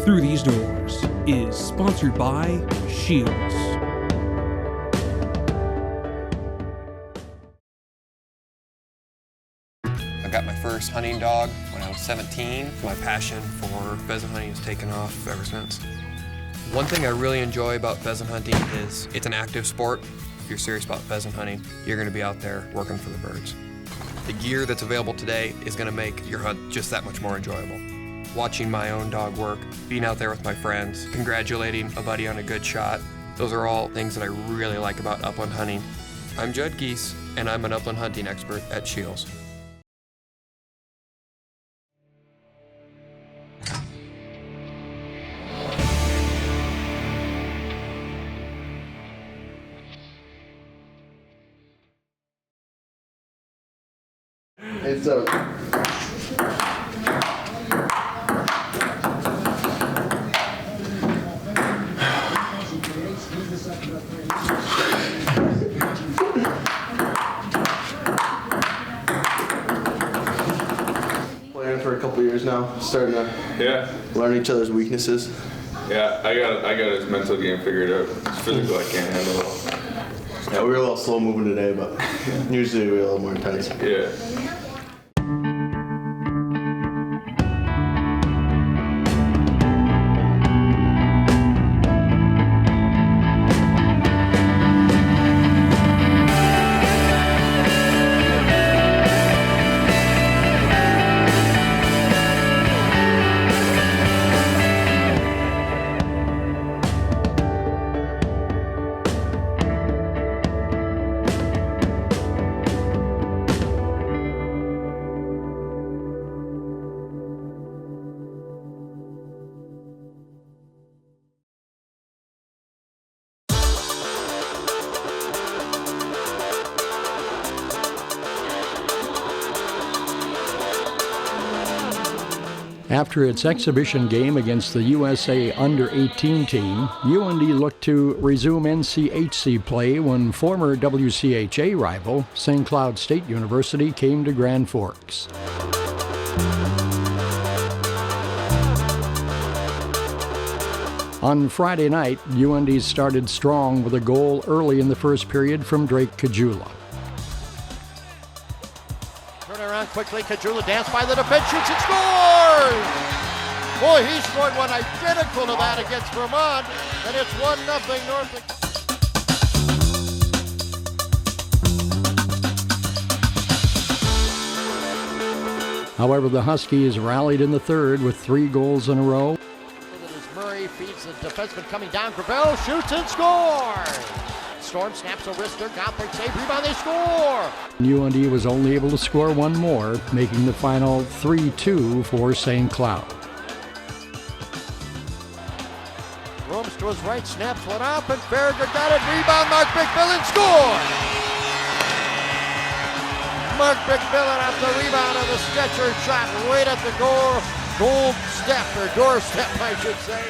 Through These Doors is sponsored by Shields. I got my first hunting dog when I was 17. My passion for pheasant hunting has taken off ever since. One thing I really enjoy about pheasant hunting is it's an active sport. If you're serious about pheasant hunting, you're going to be out there working for the birds. The gear that's available today is going to make your hunt just that much more enjoyable. Watching my own dog work, being out there with my friends, congratulating a buddy on a good shot, those are all things that I really like about upland hunting. I'm Judd Geese, and I'm an upland hunting expert at Shields. It's playing for a couple years now, starting to learn each other's weaknesses. Yeah, I got his mental game figured out. Physical, I can't handle it. Yeah, we were a little slow moving today, but usually we're a little more intense. Yeah. After its exhibition game against the USA Under-18 team, UND looked to resume NCHC play when former WCHA rival St. Cloud State University came to Grand Forks. On Friday night, UND started strong with a goal early in the first period from Drake Caggiula. Around quickly, Caggiula danced by the defense, shoots and scores! Boy, he scored one identical to that against Vermont, and it's 1-0 Norfolk. However, the Huskies rallied in the third with 3 goals in a row. Murray feeds the defenseman coming down, Gravel shoots and scores! Storm snaps a wrister, Gothard save, rebound, they score! UND was only able to score one more, making the final 3-2 for St. Cloud. Rooms to his right, snaps one up, and Farragut got it, rebound, Mark McMillan scores! Mark McMillan off the rebound of the Stecher shot right at the goal step, or doorstep, I should say.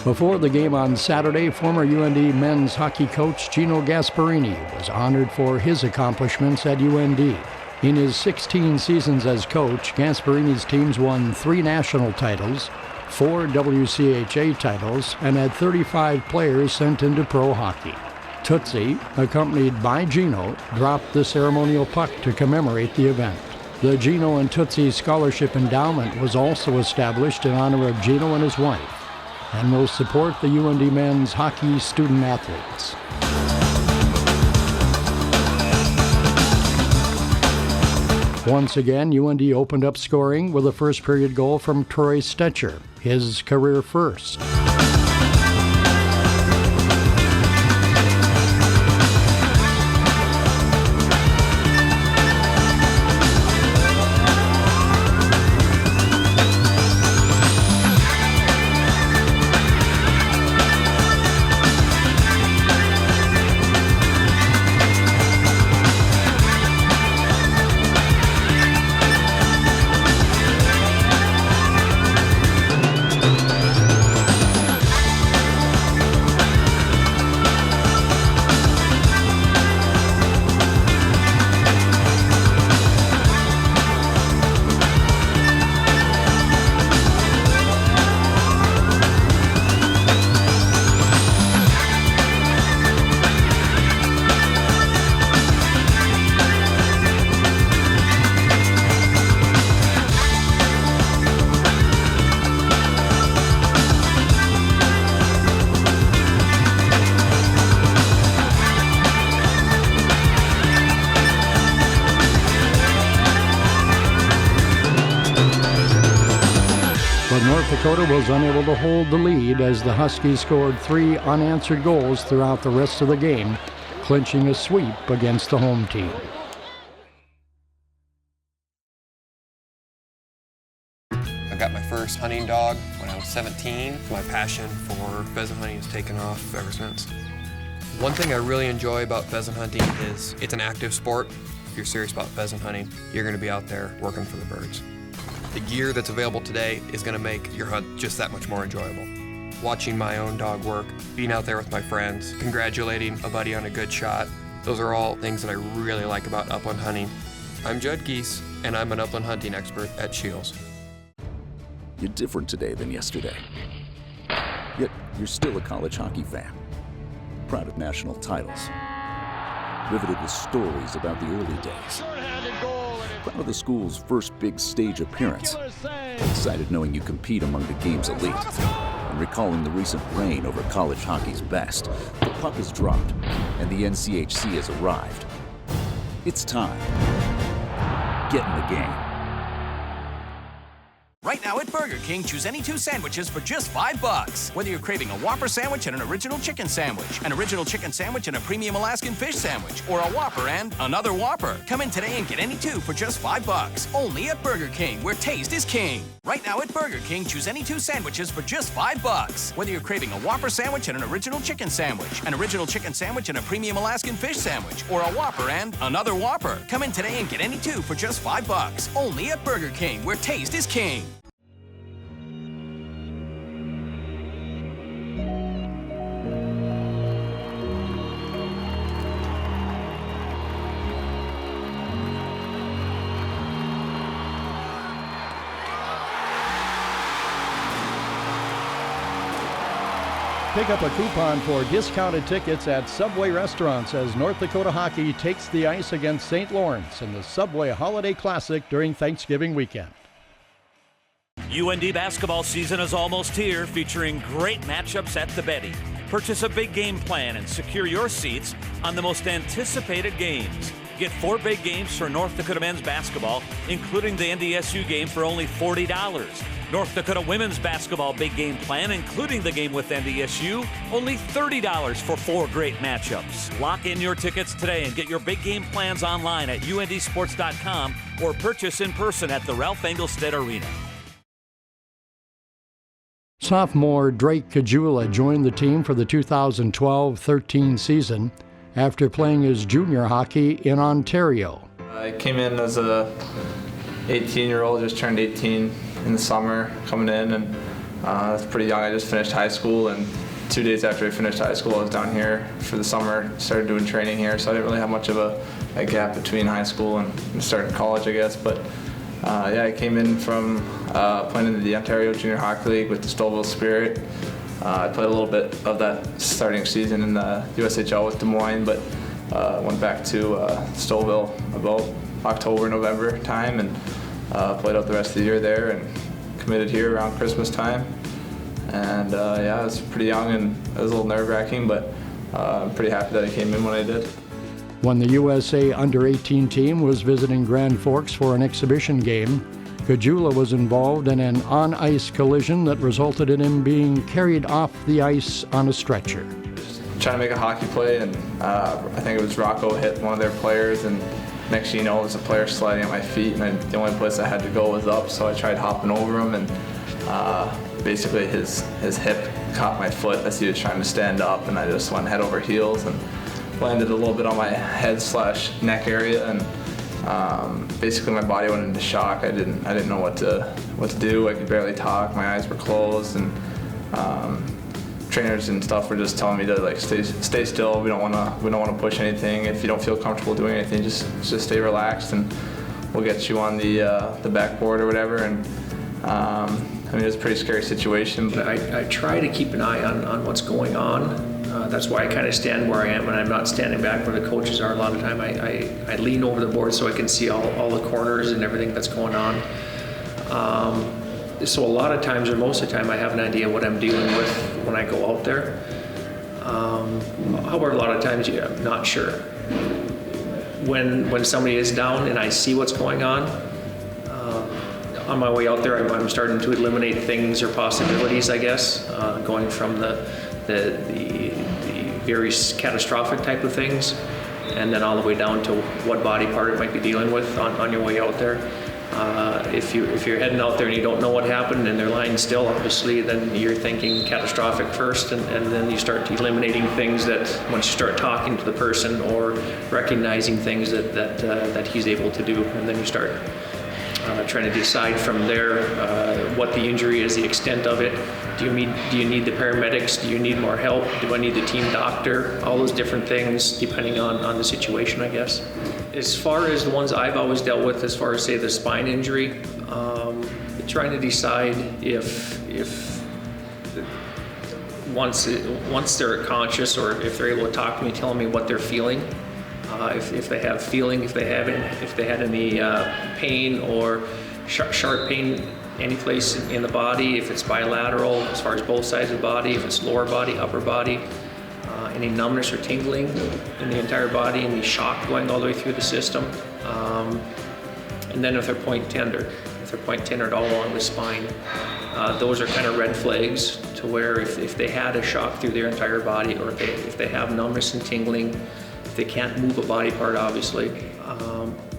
Before the game on Saturday, former UND men's hockey coach Gino Gasparini was honored for his accomplishments at UND. In his 16 seasons as coach, Gasparini's teams won 3 national titles, 4 WCHA titles, and had 35 players sent into pro hockey. Tootsie, accompanied by Gino, dropped the ceremonial puck to commemorate the event. The Gino and Tootsie Scholarship Endowment was also established in honor of Gino and his wife, and will support the UND men's hockey student athletes. Once again, UND opened up scoring with a first period goal from Troy Stecher, his career first. North Dakota was unable to hold the lead as the Huskies scored 3 unanswered goals throughout the rest of the game, clinching a sweep against the home team. I got my first hunting dog when I was 17. My passion for pheasant hunting has taken off ever since. One thing I really enjoy about pheasant hunting is it's an active sport. If you're serious about pheasant hunting, you're going to be out there working for the birds. The gear that's available today is going to make your hunt just that much more enjoyable. Watching my own dog work, being out there with my friends, congratulating a buddy on a good shot, those are all things that I really like about upland hunting. I'm Judd Geese, and I'm an upland hunting expert at Shields. You're different today than yesterday. Yet, you're still a college hockey fan. Proud of national titles. Riveted with stories about the early days. Proud of the school's first big stage appearance. Excited knowing you compete among the game's elite. And recalling the recent reign over college hockey's best. The puck has dropped, and the NCHC has arrived. It's time. Get in the game. Right now at Burger King, choose any 2 sandwiches for just $5. Whether you're craving a Whopper sandwich and an original chicken sandwich, an original chicken sandwich and a premium Alaskan fish sandwich, or a Whopper and another Whopper. Come in today and get any 2 for just $5. Only at Burger King, where taste is king. Right now at Burger King, choose any 2 sandwiches for just $5. Whether you're craving a Whopper sandwich and an original chicken sandwich, an original chicken sandwich and a premium Alaskan fish sandwich, or a Whopper and another Whopper. Come in today and get any 2 for just $5. Only at Burger King, where taste is king. Pick up a coupon for discounted tickets at Subway restaurants as North Dakota hockey takes the ice against St. Lawrence in the Subway Holiday Classic during Thanksgiving weekend. UND basketball season is almost here, featuring great matchups at the Betty. Purchase a big game plan and secure your seats on the most anticipated games. Get 4 big games for North Dakota men's basketball, including the NDSU game, for only $40. North Dakota women's basketball big game plan, including the game with NDSU, only $30 for 4 great matchups. Lock in your tickets today and get your big game plans online at undsports.com or purchase in person at the Ralph Engelstedt Arena. Sophomore Drake Caggiula joined the team for the 2012-13 season after playing his junior hockey in Ontario. I came in as a 18-year-old, just turned 18 in the summer, coming in, and that's pretty young. I just finished high school, and 2 days after I finished high school, I was down here for the summer, started doing training here, so I didn't really have much of a gap between high school and starting college, I guess. But yeah, I came in from playing in the Ontario Junior Hockey League with the Stouffville Spirit. I played a little bit of that starting season in the USHL with Des Moines, but went back to Stouffville about October, November time, and played out the rest of the year there and committed here around Christmas time. And yeah, I was pretty young and it was a little nerve-wracking, but I'm pretty happy that I came in when I did. When the USA Under-18 team was visiting Grand Forks for an exhibition game, Caggiula was involved in an on-ice collision that resulted in him being carried off the ice on a stretcher. Trying to make a hockey play, and I think it was Rocco hit one of their players, and next thing you know, there's a player sliding at my feet, and the only place I had to go was up, so I tried hopping over him, and basically his hip caught my foot as he was trying to stand up, and I just went head over heels and landed a little bit on my head/neck area, and basically my body went into shock. I didn't know what to do. I could barely talk. My eyes were closed, and trainers and stuff were just telling me to like stay still. We don't want to push anything. If you don't feel comfortable doing anything, just stay relaxed, and we'll get you on the backboard or whatever. And I mean, it was a pretty scary situation. But I try to keep an eye on what's going on. That's why I kind of stand where I am, and I'm not standing back where the coaches are. A lot of the time I lean over the board so I can see all the corners and everything that's going on. So a lot of times, or most of the time, I have an idea what I'm dealing with when I go out there. However, a lot of times I'm not sure. When somebody is down and I see what's going on, on my way out there, I'm starting to eliminate things or possibilities, I guess, going from the very catastrophic type of things, and then all the way down to what body part it might be dealing with on your way out there. If you're heading out there and you don't know what happened and they're lying still, obviously, then you're thinking catastrophic first, and then you start eliminating things that once you start talking to the person or recognizing things that he's able to do, and then you start trying to decide from there what the injury is, the extent of it. Do you need the paramedics? Do you need more help? Do I need the team doctor? All those different things depending on the situation, I guess. As far as the ones I've always dealt with, as far as say the spine injury, trying to decide if once they're conscious or if they're able to talk to me, telling me what they're feeling, if they have feeling, if they had any pain or sharp pain any place in the body, if it's bilateral as far as both sides of the body, if it's lower body, upper body, any numbness or tingling in the entire body, any shock going all the way through the system, and then if they're point tendered all along the spine, those are kind of red flags to where if they had a shock through their entire body, or if they have numbness and tingling, if they can't move a body part, obviously,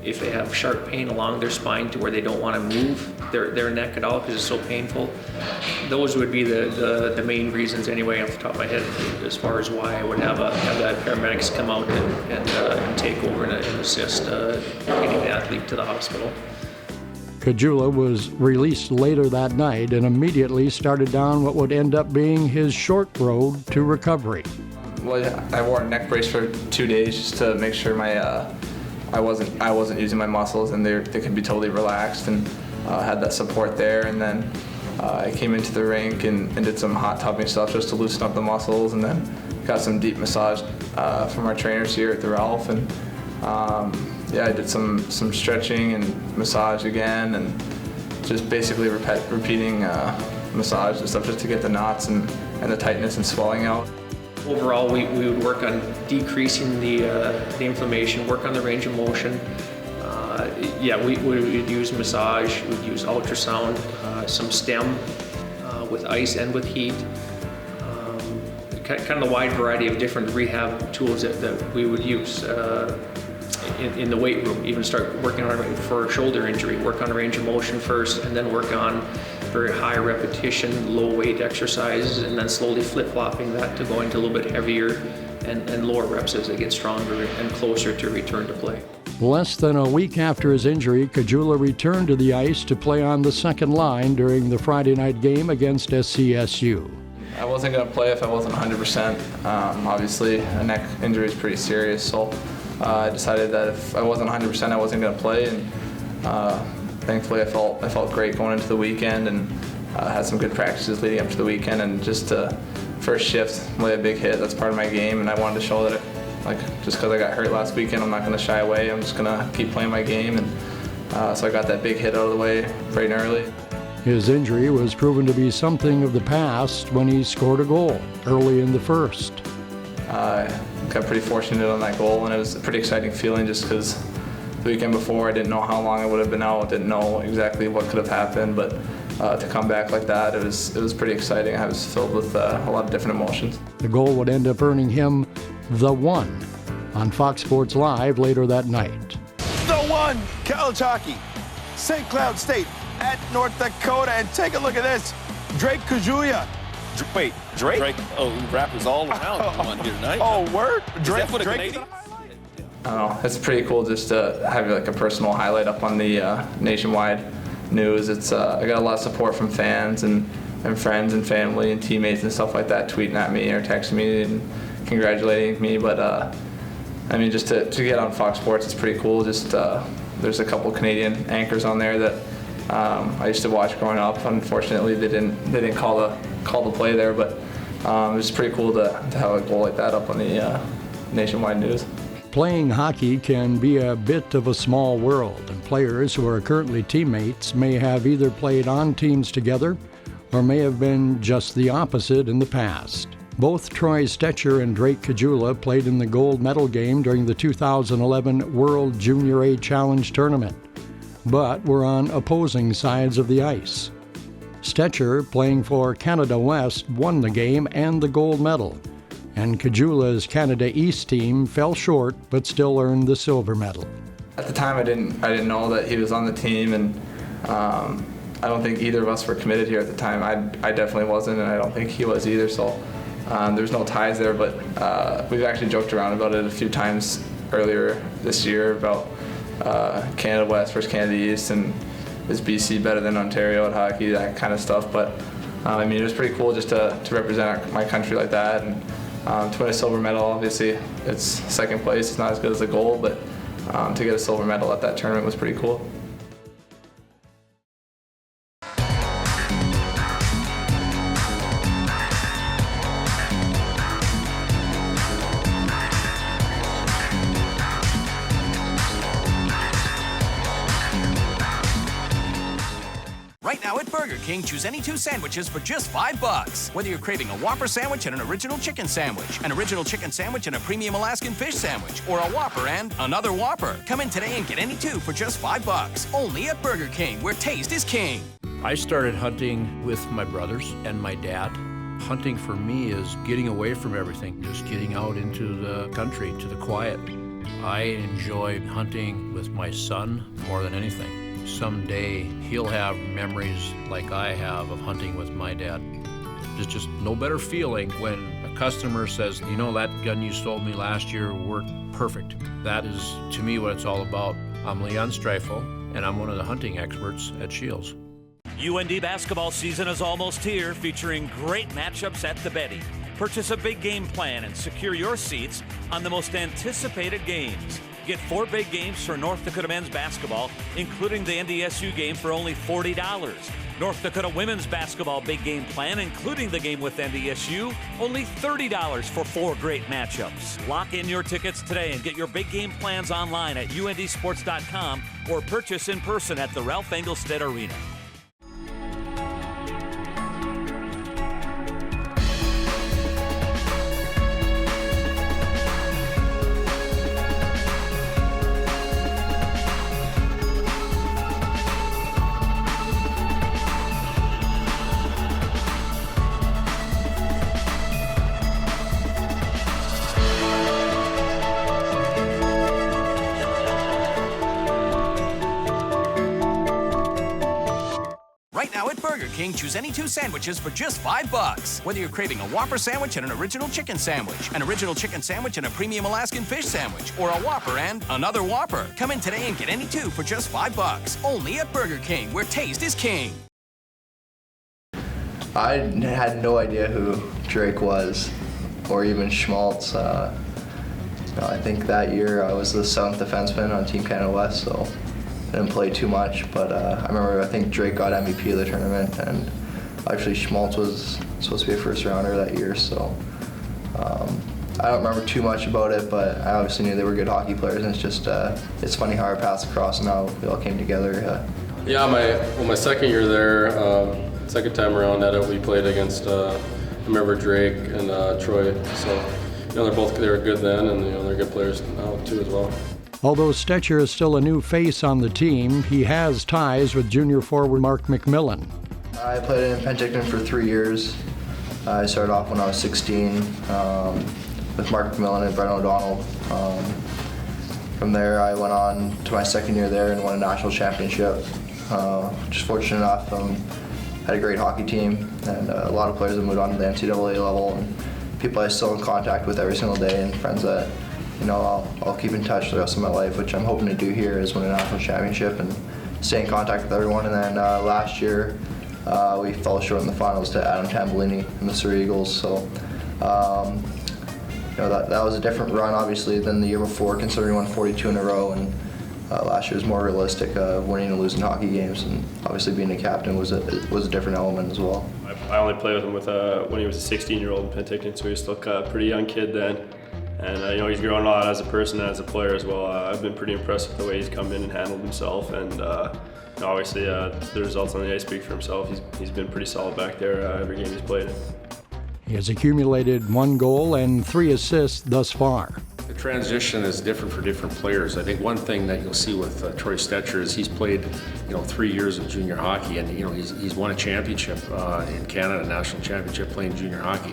if they have sharp pain along their spine to where they don't want to move their neck at all because it's so painful, those would be the main reasons anyway off the top of my head as far as why I would have the paramedics come out and take over and assist getting the athlete to the hospital. Caggiula was released later that night and immediately started down what would end up being his short road to recovery. Well, I wore a neck brace for 2 days just to make sure I wasn't using my muscles and they could be totally relaxed, and had that support there. And then I came into the rink and did some hot tubbing stuff just to loosen up the muscles, and then got some deep massage from our trainers here at the Ralph. And I did some stretching and massage again, and just basically repeating massage and stuff just to get the knots and the tightness and swelling out. Overall, we would work on decreasing the inflammation, work on the range of motion. We would use massage, we'd use ultrasound, some stem with ice and with heat. Kind of a wide variety of different rehab tools that we would use in the weight room. Even start working on it for a shoulder injury, work on range of motion first, and then work on very high repetition, low weight exercises, and then slowly flip-flopping that to going to a little bit heavier and lower reps as they get stronger and closer to return to play. Less than a week after his injury, Caggiula returned to the ice to play on the second line during the Friday night game against SCSU. I wasn't going to play if I wasn't 100%. Obviously, a neck injury is pretty serious, so I decided that if I wasn't 100%, I wasn't going to play. And thankfully, I felt great going into the weekend, and had some good practices leading up to the weekend. And just first shift, lay a big hit. That's part of my game, and I wanted to show that just because I got hurt last weekend, I'm not going to shy away. I'm just going to keep playing my game, and so I got that big hit out of the way bright and early. His injury was proven to be something of the past when he scored a goal early in the first. I got pretty fortunate on that goal, and it was a pretty exciting feeling just because the weekend before I didn't know how long I would have been out, didn't know exactly what could have happened, but to come back like that, it was pretty exciting. I was filled with a lot of different emotions. The goal would end up earning him the one on Fox Sports Live later that night. The one, college hockey, St. Cloud State at North Dakota, and take a look at this, Drake Caggiula. Wait, Drake? Oh, rappers all around on here tonight. Oh, word? Drake? Drake? I don't know, it's pretty cool just to have a personal highlight up on the nationwide news. It's I got a lot of support from fans and friends and family and teammates and stuff like that tweeting at me or texting me and congratulating me. But just to get on Fox Sports, it's pretty cool. Just there's a couple Canadian anchors on there that I used to watch growing up. Unfortunately, they didn't call the play there, but it was pretty cool to have a goal like that up on the nationwide news. Playing hockey can be a bit of a small world, and players who are currently teammates may have either played on teams together or may have been just the opposite in the past. Both Troy Stecher and Drake Caggiula played in the gold medal game during the 2011 World Junior A Challenge Tournament. but were on opposing sides of the ice. Stecher, playing for Canada West, won the game and the gold medal, and Caggiula's Canada East team fell short but still earned the silver medal. At the time, I didn't know that he was on the team, and I don't think either of us were committed here at the time. I definitely wasn't, and I don't think he was either, so there's no ties there, but we've actually joked around about it a few times earlier this year about Canada West versus Canada East, and is BC better than Ontario at hockey, that kind of stuff. But I mean, it was pretty cool just to represent my country like that, and to win a silver medal. Obviously, it's second place. It's not as good as the gold, but to get a silver medal at that tournament was pretty cool. Right now at Burger King, choose any 2 sandwiches for just $5. Whether you're craving a Whopper sandwich and an original chicken sandwich, an original chicken sandwich and a premium Alaskan fish sandwich, or a Whopper and another Whopper. Come in today and get any 2 for just $5. Only at Burger King, where taste is king. I started hunting with my brothers and my dad. Hunting for me is getting away from everything, just getting out into the country, to the quiet. I enjoy hunting with my son more than anything. Someday he'll have memories like I have of hunting with my dad. There's just no better feeling when a customer says, you know, that gun you sold me last year worked perfect. That is, to me, what it's all about. I'm Leon Streifel, and I'm one of the hunting experts at Shields. UND basketball season is almost here, featuring great matchups at the Betty. Purchase a big game plan and secure your seats on the most anticipated games. Get 4 big games for North Dakota men's basketball, including the NDSU game, for only $40. North Dakota women's basketball big game plan, including the game with NDSU, only $30 for 4 great matchups. Lock in your tickets today and get your big game plans online at undsports.com or purchase in person at the Ralph Engelstad Arena. Right now at Burger King, choose any 2 sandwiches for just $5. Whether you're craving a Whopper sandwich and an original chicken sandwich, an original chicken sandwich and a premium Alaskan fish sandwich, or a Whopper and another Whopper. Come in today and get any 2 for just $5. Only at Burger King, where taste is king. I had no idea who Drake was, or even Schmaltz. I think that year I was the 7th defenseman on Team Canada West, so I didn't play too much. But I think Drake got MVP of the tournament, and actually Schmaltz was supposed to be a first rounder that year, so I don't remember too much about it, but I obviously knew they were good hockey players, and it's just it's funny how our paths crossed and how we all came together. Yeah, my second year there, second time around at it, we played against I remember Drake and Troy, so they were good then, and they're good players now too as well. Although Stecher is still a new face on the team, he has ties with junior forward Mark McMillan. I played in Penticton for 3 years. I started off when I was 16 with Mark McMillan and Brent O'Donnell. From there, I went on to my second year there and won a national championship. Just fortunate enough, had a great hockey team, and a lot of players have moved on to the NCAA level, and people I'm still in contact with every single day, and friends that I'll keep in touch the rest of my life, which I'm hoping to do here, is win a national championship and stay in contact with everyone. And then last year, we fell short in the finals to Adam Tambellini and the Surrey Eagles. So that was a different run, obviously, than the year before, considering we won 42 in a row. And last year was more realistic, winning and losing hockey games, and obviously being a captain was a different element as well. I only played with him when he was a 16-year-old in Penticton, so he was still a pretty young kid then. And he's grown a lot as a person and as a player as well. I've been pretty impressed with the way he's come in and handled himself, and obviously the results on the ice speak for himself. He's been pretty solid back there every game he's played in. He has accumulated 1 goal and 3 assists thus far. transition is different for different players. I think one thing that you'll see with Troy Stecher is he's played, 3 years of junior hockey, and he's won a championship in Canada, national championship playing junior hockey.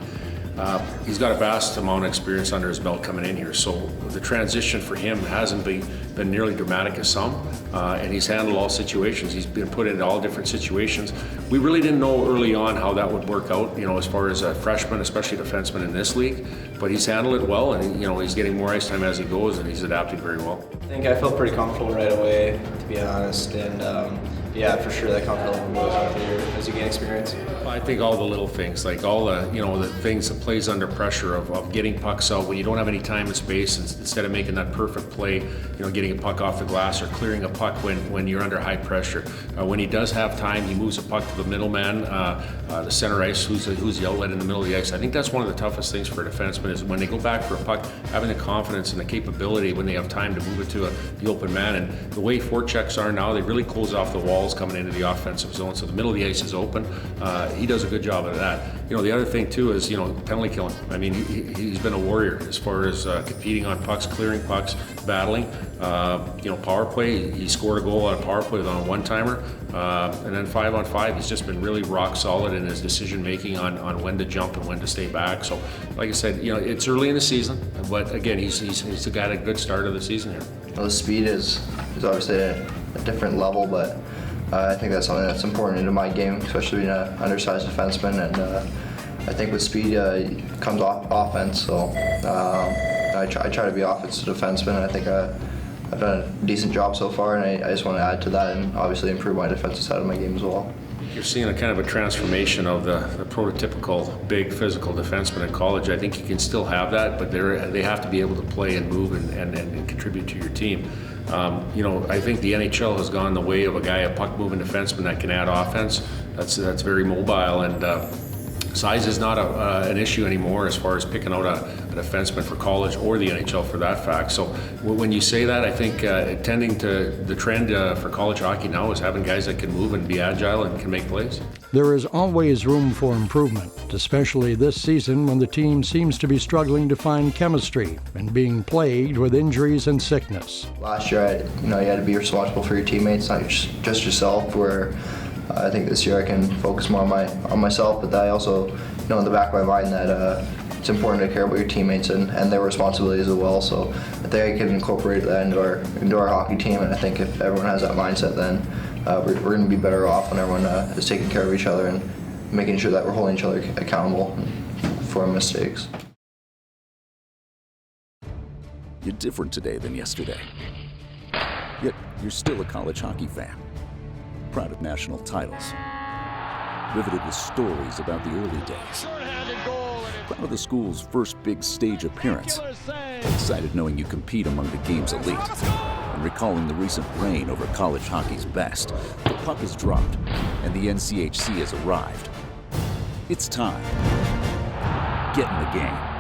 He's got a vast amount of experience under his belt coming in here, so the transition for him hasn't been nearly dramatic as some, and he's handled all situations. He's been put into all different situations. We really didn't know early on how that would work out, as far as a freshman, especially defenseman in this league, but he's handled it well, and he's getting more ice time as he goes, and he's adapted very well. I think I felt pretty comfortable right away, to be honest, and yeah, for sure that comfort level goes up here as you gain experience. I think all the little things, like all the, the things that plays under pressure of getting pucks out when you don't have any time and space, instead of making that perfect play, getting a puck off the glass or clearing a puck when you're under high pressure. When he does have time, he moves a puck to the middleman, the center ice, who's the outlet in the middle of the ice. I think that's one of the toughest things for a defenseman is when they go back for a puck, having the confidence and the capability when they have time to move it to the open man. And the way forechecks are now, they really close off the walls coming into the offensive zone, so the middle of the ice is open. He does a good job of that. The other thing too is, penalty killing. I mean, he's been a warrior as far as competing on pucks, clearing pucks, battling. Power play, he scored a goal on a power play on a one-timer. And then 5-on-5, he's just been really rock solid in his decision making on when to jump and when to stay back. So, like I said, it's early in the season, but again, he's got a good start of the season here. Well, the speed is obviously at a different level, but I think that's something that's important into my game, especially being an undersized defenseman. And I think with speed comes offense. So I try to be offensive defenseman. And I think I've done a decent job so far, and I just want to add to that and obviously improve my defensive side of my game as well. You're seeing a kind of a transformation of the prototypical big physical defenseman in college. I think you can still have that, but they have to be able to play and move and contribute to your team. I think the NHL has gone the way of a puck-moving defenseman that can add offense. That's very mobile, and size is not an issue anymore as far as picking out a defenseman for college or the NHL for that fact. So when you say that, I think tending to the trend for college hockey now is having guys that can move and be agile and can make plays. There is always room for improvement, especially this season when the team seems to be struggling to find chemistry and being plagued with injuries and sickness. Last year, you had to be responsible for your teammates, not just yourself, where I think this year I can focus more on myself, but I also know in the back of my mind that it's important to care about your teammates and their responsibilities as well. So I think I can incorporate that into our hockey team, and I think if everyone has that mindset, then we're going to be better off when everyone is taking care of each other and making sure that we're holding each other accountable for our mistakes. You're different today than yesterday. Yet you're still a college hockey fan. Proud of national titles. Riveted with stories about the early days. Proud of the school's first big stage appearance. Excited knowing you compete among the game's elite. And recalling the recent reign over college hockey's best. The puck has dropped, and the NCHC has arrived. It's time. Get in the game.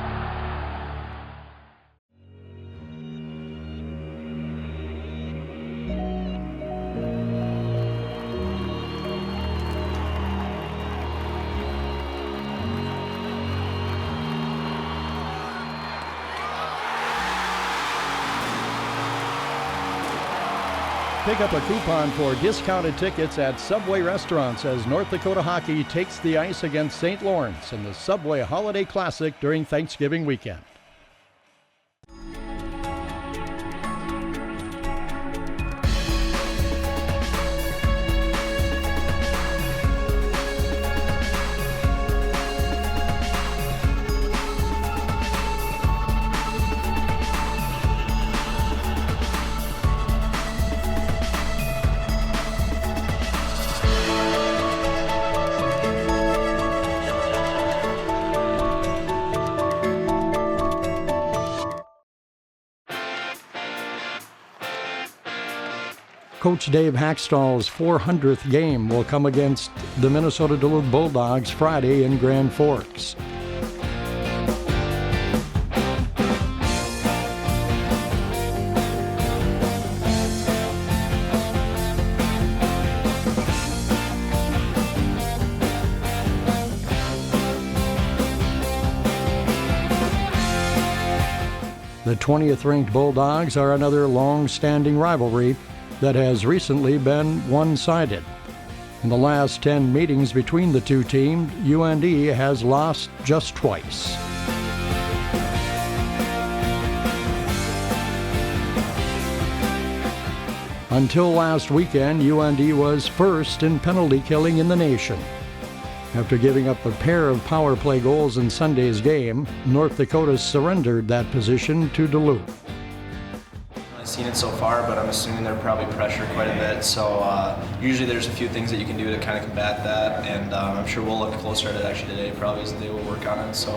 Pick up a coupon for discounted tickets at Subway restaurants as North Dakota Hockey takes the ice against St. Lawrence in the Subway Holiday Classic during Thanksgiving weekend. Coach Dave Hackstall's 400th game will come against the Minnesota Duluth Bulldogs Friday in Grand Forks. The 20th-ranked Bulldogs are another long-standing rivalry that has recently been one-sided. In the last 10 meetings between the two teams, UND has lost just twice. Until last weekend, UND was first in penalty killing in the nation. After giving up a pair of power play goals in Sunday's game, North Dakota surrendered that position to Duluth. I've seen it so far, but I'm assuming they're probably pressured quite a bit. So usually there's a few things that you can do to kind of combat that, and I'm sure we'll look closer at it actually today, probably as the day we'll work on it. So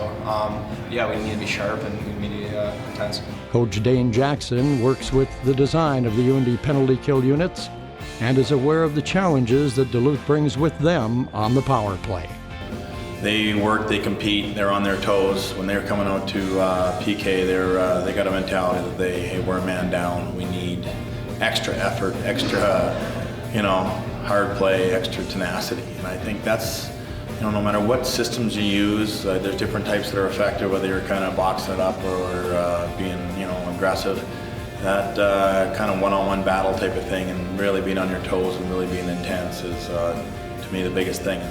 yeah, we need to be sharp and we need to be intense. Coach Dane Jackson works with the design of the UND penalty kill units and is aware of the challenges that Duluth brings with them on the power play. They work, they compete, they're on their toes. When they're coming out to PK, they got a mentality that hey, we're a man down. We need extra effort, extra, hard play, extra tenacity. And I think that's, no matter what systems you use, there's different types that are effective, whether you're kind of boxing it up or being, aggressive. That kind of one-on-one battle type of thing and really being on your toes and really being intense is, to me, the biggest thing.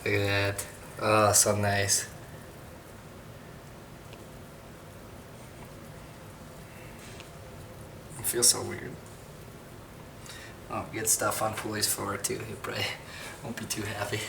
Look at that. Oh, so nice. It feels so weird. Oh, get stuff on Pooley's floor too. He probably won't be too happy.